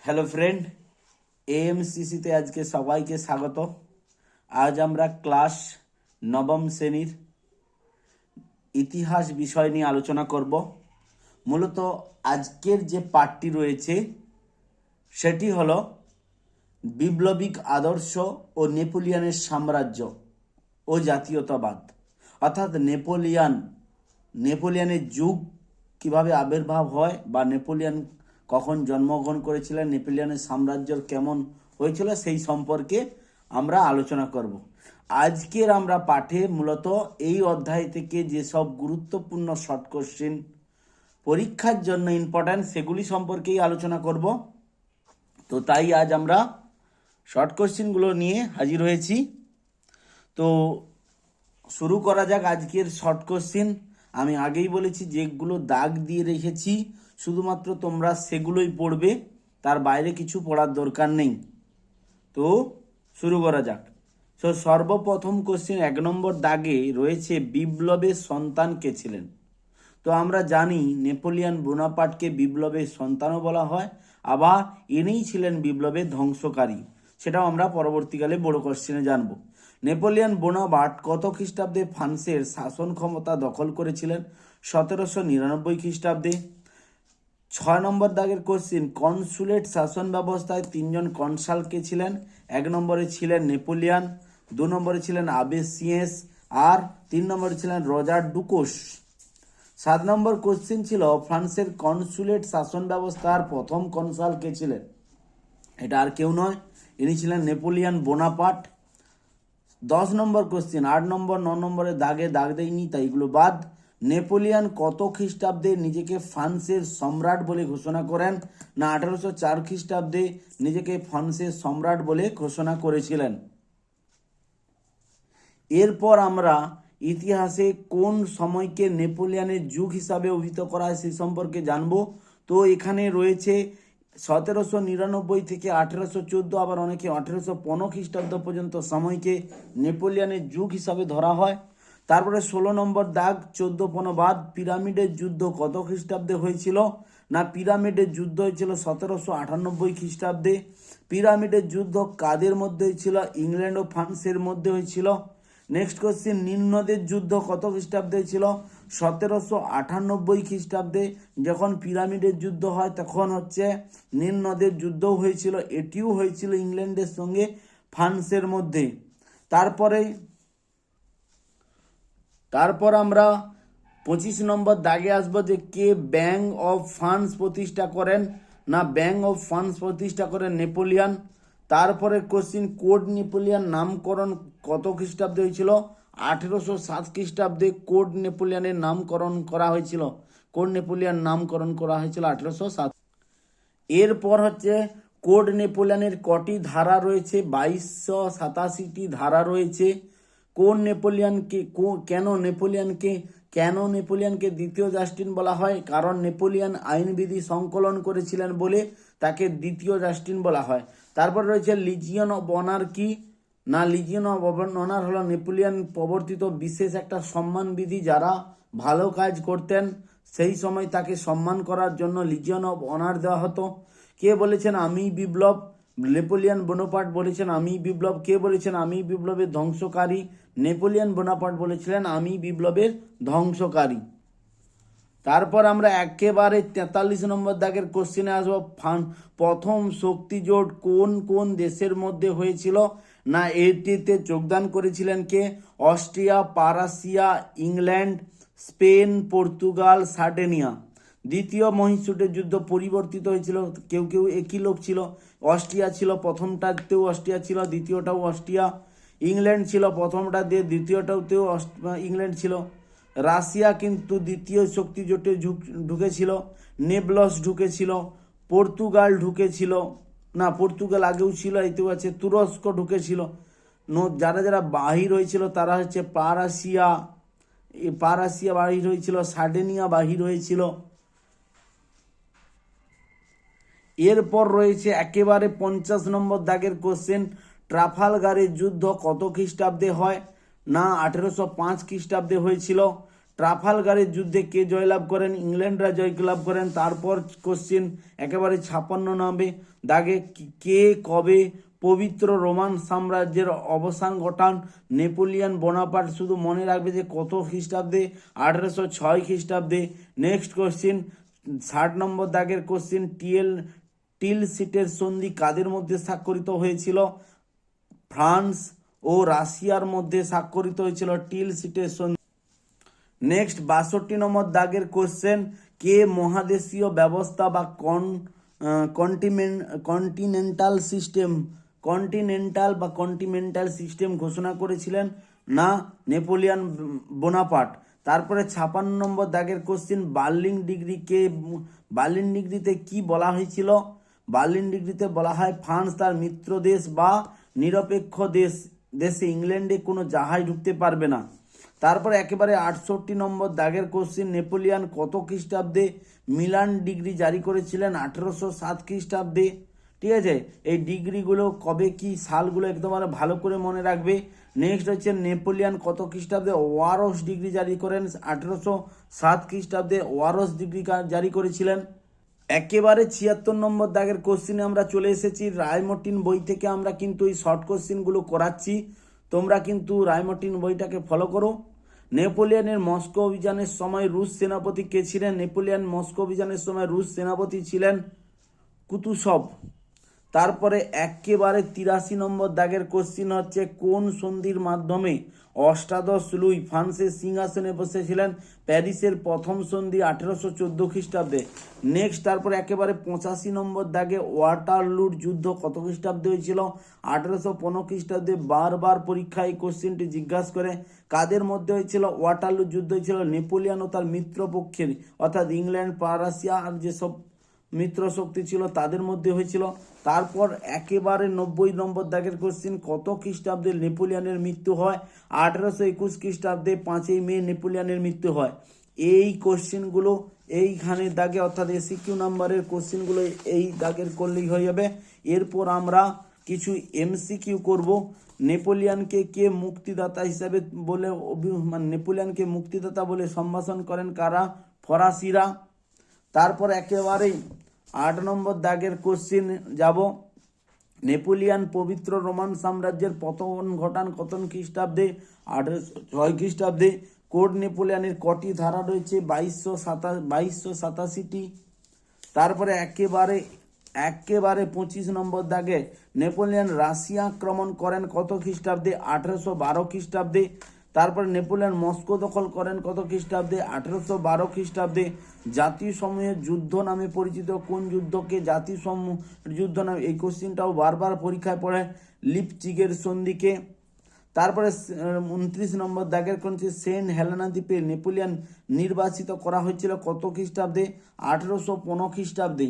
Hello friend, এএমসিসিতে আজকে সবাইকে স্বাগত। আজ আমরা ক্লাস নবম শ্রেণীর ইতিহাস বিষয় নিয়ে আলোচনা করব। মূলত আজকের যে পাঠটি রয়েছে সেটি হলো বিপ্লবিক আদর্শ ও নেপোলিয়নের সাম্রাজ্য ও জাতীয়তাবাদ, অর্থাৎ নেপোলিয়নের যুগ কিভাবে আবির্ভাব হয় বা নেপোলিয়ন কখন জন্মগ্রহণ করেছিলেন, নেপোলিয়নের সাম্রাজ্য কেমন হয়েছিল সেই সম্পর্কে আমরা আলোচনা করব। আজকের আমরা পাঠে মূলত এই অধ্যায় থেকে যেসব গুরুত্বপূর্ণ শর্ট কোশ্চেন পরীক্ষার জন্য ইম্পর্ট্যান্ট সেগুলি সম্পর্কেই আলোচনা করব। তো তাই আজ আমরা শর্ট কোশ্চেনগুলো নিয়ে হাজির হয়েছি। তো শুরু করা যাক আজকের শর্ট কোশ্চেন। আমি আগেই বলেছি যেগুলো দাগ দিয়ে রেখেছি শুধুমাত্র তোমরা সেগুলোই পড়বে, তার বাইরে কিছু পড়ার দরকার নেই। তো শুরু করা যাক। সর্বপ্রথম কোশ্চেন 1 নম্বর দাগে রয়েছে বিপ্লবের সন্তান কে ছিলেন। তো আমরা জানি নেপোলিয়ন বোনাপার্টকে বিপ্লবের সন্তানও বলা হয়, আবার ইনিই ছিলেন বিপ্লবের ধ্বংসকারী, সেটাও আমরা পরবর্তীকালে বড় কোশ্চেনে জানব। নেপোলিয়ন বোনাপার্ট কত খ্রিস্টাব্দে ফ্রান্সের শাসন ক্ষমতা দখল করেছিলেন? 1799 খ্রিস্টাব্দে। 6 নম্বর দাগের কোশ্চেন, কনসুলেট শাসন ব্যবস্থায় 3জন কনসাল কে ছিলেন? 1 নম্বরে ছিলেন নেপোলিয়ন, 2 নম্বরে ছিলেন আবে সিয়েস, আর 3 নম্বরে ছিলেন রজার ডুকোস। 7 নম্বর কোশ্চেন ছিল ফ্রান্সের কনসুলেট শাসন ব্যবস্থার প্রথম কনসাল কে ছিলেন? এটা আর কেউ নয়, ইনি ছিলেন নেপোলিয়ন বোনাপার্ট। 10 নম্বর কোশ্চেন, 8 নম্বর 9 নম্বরে দাগে দাগ দেয়নি তাই এগুলো বাদ। নেপোলিয়ন কত খ্রিস্টাব্দে নিজেকে ফ্রান্সের সম্রাট বলে ঘোষণা করেন? না 1804 খ্রিস্টাব্দে নিজেকে ফ্রান্সের সম্রাট বলে ঘোষণা করেছিলেন। এরপর আমরা ইতিহাসে কোন সময়কে নেপোলিয়নের যুগ হিসাবে অভিহিত করা হয় সে সম্পর্কে জানব। তো এখানে রয়েছে 1799 থেকে 1814, আবার অনেকে 1815 খ্রিস্টাব্দ পর্যন্ত সময়কে নেপোলিয়নের যুগ হিসাবে ধরা হয়। তারপরে 16 নম্বর দাগ 1415 বাদ পিরামিডের যুদ্ধ কত খ্রিস্টাব্দে হয়েছিল? না পিরামিডের যুদ্ধ হয়েছিল 1798 খ্রিস্টাব্দে। পিরামিডের যুদ্ধ কাদের মধ্যে হয়েছিল? ইংল্যান্ড ও ফ্রান্সের মধ্যে হয়েছিল। নেক্সট কোশ্চেন, নীল নদের যুদ্ধ কত খ্রিস্টাব্দে ছিল? 1798 খ্রিস্টাব্দে। যখন পিরামিডের যুদ্ধ হয় তখন নীল নদের যুদ্ধও হয়েছিল, এটিও হয়েছিল ইংল্যান্ডের সঙ্গে ফ্রান্সের মধ্যে। তারপর আমরা 25 নম্বর দাগে আসবো যে কে ব্যাংক অফ ফ্রান্স প্রতিষ্ঠা করেন? না ব্যাংক অফ ফ্রান্স প্রতিষ্ঠা করেন নেপোলিয়ন। তারপরে কোশ্চিন, কোড নেপোলিয়ন নামকরণ কত খ্রিস্টাব্দে হয়েছিল? 1807 খ্রিস্টাব্দে কোড নেপোলিয়নের নামকরণ করা হয়েছিল। কোড নেপোলিয়ন নামকরণ করা হয়েছিল 1807। এরপর কোড নেপোলিয়নের কটি ধারা রয়েছে? 2287টি ধারা রয়েছে। কেন নেপোলিয়নকে দ্বিতীয় জাস্টিন বলা হয়? কারণ নেপোলিয়ন আইনবিধি সংকলন করেছিলেন বলে তাকে দ্বিতীয় জাস্টিন বলা হয়। তারপর রয়েছে লিজিয়ন অব অনার কি? না লিজিয়ন অব অনার হলো নেপোলিয়ন প্রবর্তিত বিশেষ একটা সম্মান বিধি, যারা ভালো কাজ করতেন সেই সময় তাকে সম্মান করার জন্য লিজিয়ন অব অনার দেওয়া হতো। কে বলেছেন আমি বিপ্লব? নেপোলিয়ন বোনাপার্ট বলেছেন আমি বিপ্লব। কে বলেছেন আমি বিপ্লবের ধ্বংসকারী? নেপোলিয়ন বোনাপার্ট বলেছিলেন আমি বিপ্লবের ধ্বংসকারী। তারপর আমরা একেবারে 43 নম্বর দাগের কোশ্চেনে আসবো। প্রথম শক্তি জোট কোন কোন দেশের মধ্যে হয়েছিল? না এটিতে যোগদান করেছিলেন কে? Austria, Prussia, England, Spain, Portugal, Sardinia. দ্বিতীয় মহীশূরের যুদ্ধ পরিবর্তিত হয়েছিল, কেউ কেউ একই লোক ছিল। অস্ট্রিয়া ছিল প্রথমটাতেও, অস্ট্রিয়া ছিল দ্বিতীয়টাও অস্ট্রিয়া। ইংল্যান্ড ছিল প্রথমটা দিয়ে, দ্বিতীয়টাতেও ইংল্যান্ড ছিল। রাশিয়া কিন্তু দ্বিতীয় শক্তি জোটে ঢুকেছিল। নেবলস ঢুকেছিল, পর্তুগাল ঢুকেছিল, না পর্তুগাল আগেও ছিল, এতেও আছে। তুরস্ক ঢুকেছিল। যারা যারা বাহির হয়েছিল তারা পারাসিয়া বাহির হয়েছিল, সার্ডেনিয়া বাহির হয়েছিল। এরপর রয়েছে একেবারে 50 নম্বর দাগের কোশ্চেন, ট্রাফালগারের যুদ্ধ কত খ্রিস্টাব্দে হয়? না 1805 খ্রিস্টাব্দে হয়েছিল। ট্রাফালগারের যুদ্ধে কে জয়লাভ করেন? ইংল্যান্ডরা জয়লাভ করেন। তারপর কোশ্চিন একেবারে 56 নম্বরে দাগে কে কবে পবিত্র রোমান সাম্রাজ্যের অবসান ঘটান? Napoleon Bonaparte. শুধু মনে রাখবে যে কত খ্রিস্টাব্দে, 1806 খ্রিস্টাব্দে। নেক্সট কোশ্চিন 60 নম্বর দাগের কোশ্চিন টিলসিটের সন্ধি কাদের মধ্যে স্বাক্ষরিত হয়েছিল? ফ্রান্স ও রাশিয়ার মধ্যে স্বাক্ষরিত হয়েছিল টিলসিটের সন্ধি। নেক্সট 62 নম্বর দাগের কোশ্চেন কে মহাদেশীয় ব্যবস্থা বা কন্টিনেন্টাল সিস্টেম ঘোষণা করেছিলেন? না, নেপোলিয়ন বোনাপার্ট। তারপরে 56 নম্বর দাগের কোশ্চেন বার্লিন ডিগ্রিতে কি বলা হয়েছিল? বার্লিন ডিগ্রিতে বলা হয় ফ্রান্স তার মিত্র দেশ বা নিরপেক্ষ দেশে ইংল্যান্ডে কোনো জাহাজ ঢুকতে পারবে না। তারপরে একেবারে 68 নম্বর দাগের কোশ্চিন নেপোলিয়ন কত খ্রিস্টাব্দে মিলান ডিগ্রি জারি করেছিলেন? 1807 খ্রিস্টাব্দে। ঠিক আছে, এই ডিগ্রিগুলো কবে কি সালগুলো একদম ভালো করে মনে রাখবে। নেক্সট হচ্ছে নেপোলিয়ন কত খ্রিস্টাব্দে ওয়ারস ডিগ্রি জারি করেন? 1807 খ্রিস্টাব্দে ওয়ারস ডিগ্রি জারি করেছিলেন। একেবারে 76 নম্বর দাগের কোশ্চিনে আমরা চলে এসেছি। রায়মর্টিন বই থেকে আমরা কিন্তু এই শর্ট কোশ্চিনগুলো করাচ্ছি, তোমরা কিন্তু রায়মর্টিন বইটাকে ফলো করো। নেপোলিয়নের মস্কো অভিযানের সময় রুশ সেনাপতি কে ছিলেন? নেপোলিয়ন মস্কো অভিযানের সময় রুশ সেনাপতি ছিলেন কুতুসভ। তারপরে একেবারে 83 নম্বর দাগের কোশ্চিন হচ্ছে কোন সন্ধির মাধ্যমে অষ্টাদশ লুই ফ্রান্সের সিংহাসনে বসেছিলেন? প্যারিসের প্রথম সন্ধি 1814 খ্রিস্টাব্দে। নেক্সট তারপরে একেবারে 85 নম্বর দাগে ওয়াটারলুর যুদ্ধ কত খ্রিস্টাব্দে হয়েছিল? 1815 খ্রিস্টাব্দে। বারবার পরীক্ষায় এই কোশ্চিনটি জিজ্ঞাসা করে। কাদের মধ্যে হয়েছিল ওয়াটারলুর যুদ্ধ? হয়েছিল নেপোলিয়ন ও তার মিত্রপক্ষের, অর্থাৎ ইংল্যান্ড, রাশিয়া আর যেসব মিত্র শক্তি ছিল তাদের মধ্যে হয়েছিল। তারপর একেবারে 90 নম্বর দাগের কোশ্চিন কত খ্রিস্টাব্দে নেপোলিয়নের মৃত্যু হয়? 1821 খ্রিস্টাব্দে 5ই মে নেপোলিয়নের মৃত্যু হয়। এই কোশ্চিনগুলো এইখানে দাগে, অর্থাৎ এসিকিউ নাম্বারের কোশ্চিনগুলো এই দাগের করলেই হয়ে যাবে। এরপর আমরা কিছু এমসিকিউ করব। নেপোলিয়নকে কে মুক্তিদাতা হিসাবে বলে নেপোলিয়নকে মুক্তিদাতা বলে সম্ভাষণ করেন কারা? ফরাসিরা। তারপর একেবারে 8 নম্বর দাগের কোশ্চিন যাব। নেপোলিয়ন পবিত্র রোমান সাম্রাজ্যের পতন ঘটান কত খ্রিস্টাব্দে? 1806 খ্রিস্টাব্দে। কোড নেপোলিয়নের কটি ধারা রয়েছে? 2287টি। তারপরে একেবারে 25 নম্বর দাগে নেপোলিয়ন রাশিয়া আক্রমণ করেন কত খ্রিস্টাব্দে? 1812 খ্রিস্টাব্দে। তারপরে নেপোলিয়ন মস্কো দখল করেন কত খ্রিস্টাব্দে? 1812 খ্রিস্টাব্দে। জাতিসমূহের যুদ্ধ নামে পরিচিত কোন যুদ্ধকে জাতিসমূহ যুদ্ধ নামে? এই কোশ্চিনটাও বারবার পরীক্ষায় পড়ে। লিপজিগের সন্ধিকে। তারপরে 29 নম্বর দাগের কোনটি সেন্ট হেলেনা দ্বীপে নেপোলিয়ন নির্বাচিত করা হয়েছিল কত খ্রিস্টাব্দে? 1815 খ্রিস্টাব্দে।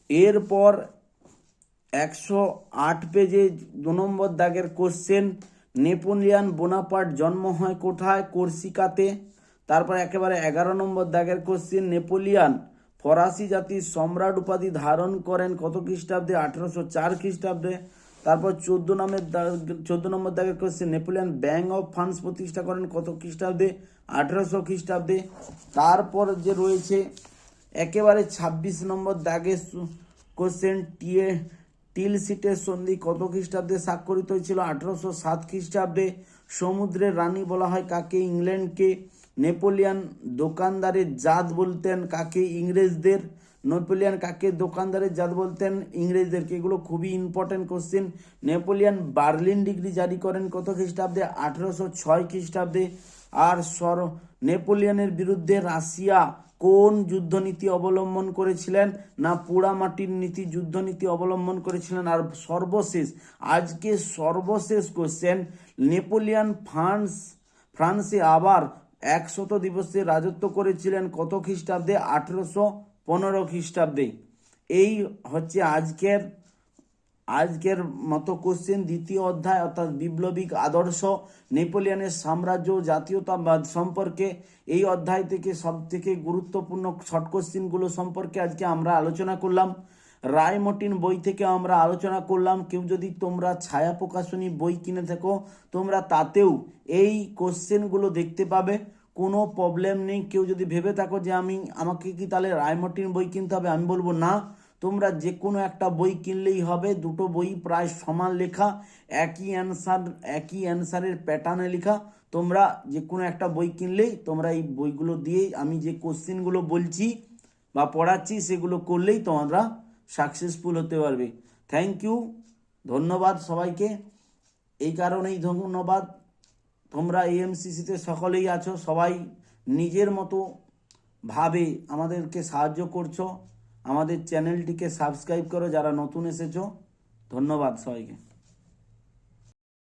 এরপর 108 পেজে 2 নম্বর দাগের কোশ্চেন নেপোলিয়ন বোনাপার্ট জন্ম হয় কোথায়? কোর্সিকাতে। তারপর একেবারে 11 নম্বর দাগের কোশ্চেন নেপোলিয়ন ফরাসি জাতির সম্রাট উপাধি ধারণ করেন কত খ্রিস্টাব্দে? 1804 খ্রিস্টাব্দে। তারপর 14 নম্বর দাগের question Napoleon bank of France প্রতিষ্ঠা করেন কত খ্রিস্টাব্দে? 1800 খ্রিস্টাব্দে। তারপর যে রয়েছে একেবারে 26 নম্বর দাগের কোশ্চেন টিলসিটের সন্ধি কত খ্রিস্টাব্দে স্বাক্ষরিত হয়েছিল? 1807 খ্রিস্টাব্দে। সমুদ্রের রানী বলা হয় কাকে? ইংল্যান্ডকে। নেপোলিয়ন দোকানদারের জাত বলতেন কাকে? ইংরেজদের। নেপোলিয়ন কাকে দোকানদারের জাত বলতেন? ইংরেজদেরকে। এগুলো খুবই important question. Napoleon Berlin degree জারি করেন কত খ্রিস্টাব্দে? 1806 খ্রিস্টাব্দে। আর নেপোলিয়নের বিরুদ্ধে রাশিয়া কোন যুদ্ধনীতি অবলম্বন করেছিলেন? না, পোড়ামাটির নীতি যুদ্ধনীতি অবলম্বন করেছিলেন। আর আজকে সর্বশেষ কোশ্চেন নেপোলিয়ন ফ্রান্সে আবার 100 দিবসে রাজত্ব করেছিলেন কত খ্রিস্টাব্দে? 1815 খ্রিস্টাব্দে। এই হচ্ছে আজকের মতো কোশ্চেন। দ্বিতীয় অধ্যায় অর্থাৎ বিপ্লবিক আদর্শ নেপোলিয়নের সাম্রাজ্য ও জাতীয়তাবাদ সম্পর্কে এই অধ্যায় থেকে সব থেকে গুরুত্বপূর্ণ শর্ট কোশ্চেনগুলো সম্পর্কে আজকে আমরা আলোচনা করলাম। রায়মর্টিন বই থেকে আমরা আলোচনা করলাম। কেউ যদি তোমরা ছায়া প্রকাশনী বই কিনে থাকো তোমরা তাতেও এই কোশ্চেনগুলো দেখতে পাবে। কোনো প্রবলেম নেই। কেউ যদি ভেবে থাকো যে আমাকে কি তাহলে রায়মার্টিন বই কিনতে হবে, আমি বলবো না, তোমরা যে কোনো একটা বই কিনলেই হবে। দুটো বই প্রায় সমান লেখা, একই অ্যান্সারের প্যাটার্নে লেখা। তোমরা যে কোনো একটা বই কিনলেই তোমরা এই বইগুলো দিয়ে আমি যে কোশ্চেনগুলো বলছি বা পড়াচ্ছি সেগুলো করলেই তোমরা সাকসেসফুল হতে পারবে। থ্যাংক ইউ, ধন্যবাদ সবাইকে। এই কারণেই ধন্যবাদ, তোমরা এএমসিসিতে সকলেই আছো, সবাই নিজের মতো ভাবে আমাদেরকে সাহায্য করছো। আমাদের চ্যানেলটিকে সাবস্ক্রাইব করো যারা নতুন এসেছো। ধন্যবাদ সবাইকে।